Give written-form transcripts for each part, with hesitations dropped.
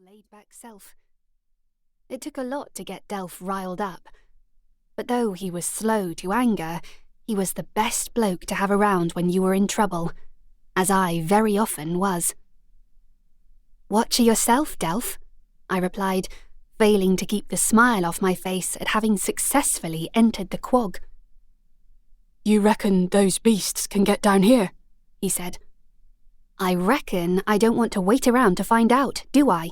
laid-back self. It took a lot to get Delph riled up, but though he was slow to anger, he was the best bloke to have around when you were in trouble, as I very often was. "Watch yourself, Delph," I replied, failing to keep the smile off my face at having successfully entered the Quag. "You reckon those beasts can get down here?" he said. "I reckon I don't want to wait around to find out, do I?"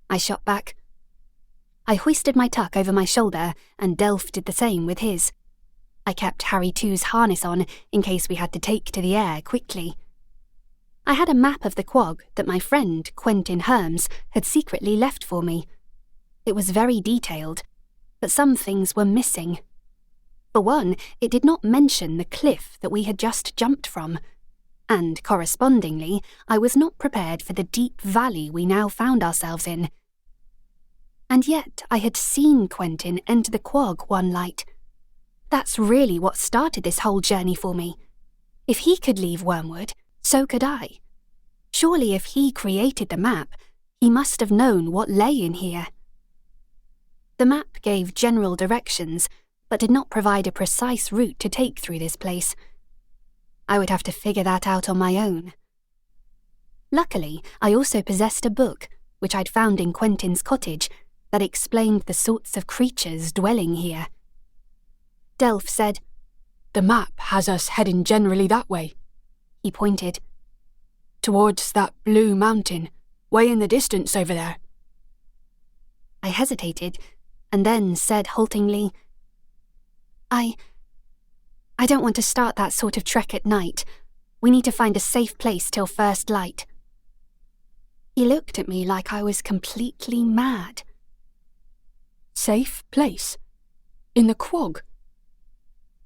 I shot back. I hoisted my tuck over my shoulder, and Delph did the same with his. I kept Harry Two's harness on in case we had to take to the air quickly. I had a map of the Quag that my friend Quentin Herms had secretly left for me. It was very detailed, but some things were missing. For one, it did not mention the cliff that we had just jumped from, and correspondingly, I was not prepared for the deep valley we now found ourselves in. And yet I had seen Quentin enter the Quag one night. That's really what started this whole journey for me. If he could leave Wormwood, so could I. Surely if he created the map, he must have known what lay in here. The map gave general directions, but did not provide a precise route to take through this place. I would have to figure that out on my own. Luckily, I also possessed a book, which I'd found in Quentin's cottage, that explained the sorts of creatures dwelling here. Delph said, "The map has us heading generally that way." He pointed. "Towards that blue mountain, way in the distance over there." I hesitated, and then said haltingly, I don't want to start that sort of trek at night. We need to find a safe place till first light." He looked at me like I was completely mad. "Safe place? In the Quag?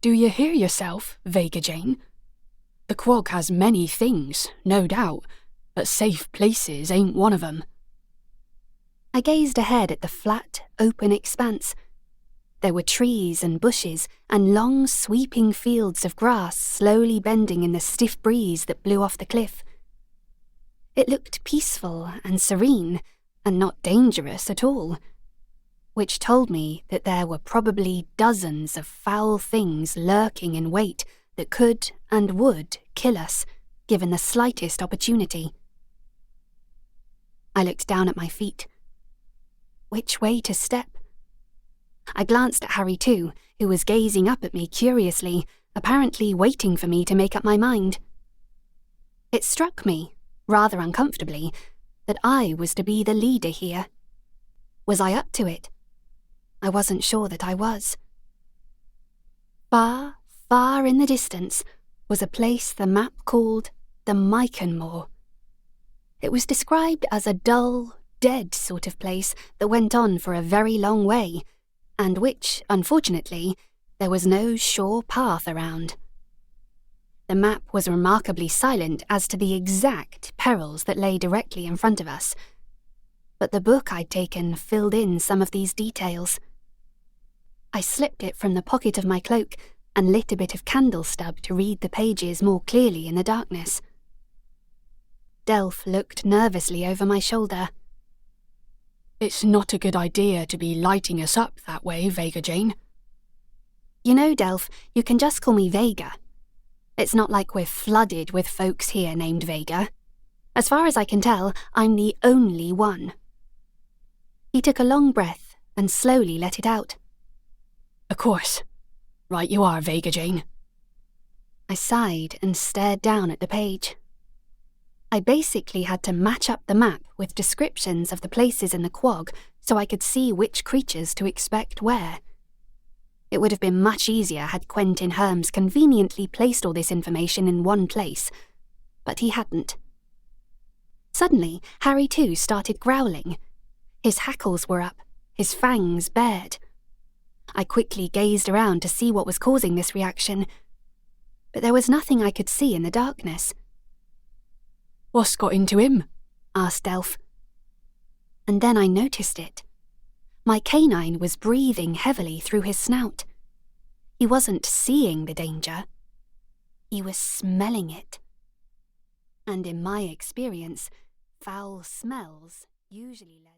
Do you hear yourself, Vega Jane? The Quag has many things, no doubt, but safe places ain't one of them." I gazed ahead at the flat, open expanse. There were trees and bushes and long, sweeping fields of grass slowly bending in the stiff breeze that blew off the cliff. It looked peaceful and serene, and not dangerous at all, which told me that there were probably dozens of foul things lurking in wait that could and would kill us, given the slightest opportunity. I looked down at my feet. Which way to step? I glanced at Harry too, who was gazing up at me curiously, apparently waiting for me to make up my mind. It struck me, rather uncomfortably, that I was to be the leader here. Was I up to it? I wasn't sure that I was. Far, far in the distance was a place the map called the Myconmore. It was described as a dull, dead sort of place that went on for a very long way, and which, unfortunately, there was no sure path around. The map was remarkably silent as to the exact perils that lay directly in front of us, but the book I'd taken filled in some of these details. I slipped it from the pocket of my cloak and lit a bit of candle stub to read the pages more clearly in the darkness. Delph looked nervously over my shoulder. "It's not a good idea to be lighting us up that way, Vega Jane." "You know, Delph, you can just call me Vega. It's not like we're flooded with folks here named Vega. As far as I can tell, I'm the only one." He took a long breath and slowly let it out. "Of course. Right you are, Vega Jane." I sighed and stared down at the page. I basically had to match up the map with descriptions of the places in the Quag so I could see which creatures to expect where. It would have been much easier had Quentin Herms conveniently placed all this information in one place, but he hadn't. Suddenly, Harry too started growling. His hackles were up, his fangs bared. I quickly gazed around to see what was causing this reaction, but there was nothing I could see in the darkness. "What's got into him?" asked Delph. And then I noticed it. My canine was breathing heavily through his snout. He wasn't seeing the danger. He was smelling it. And in my experience, foul smells usually led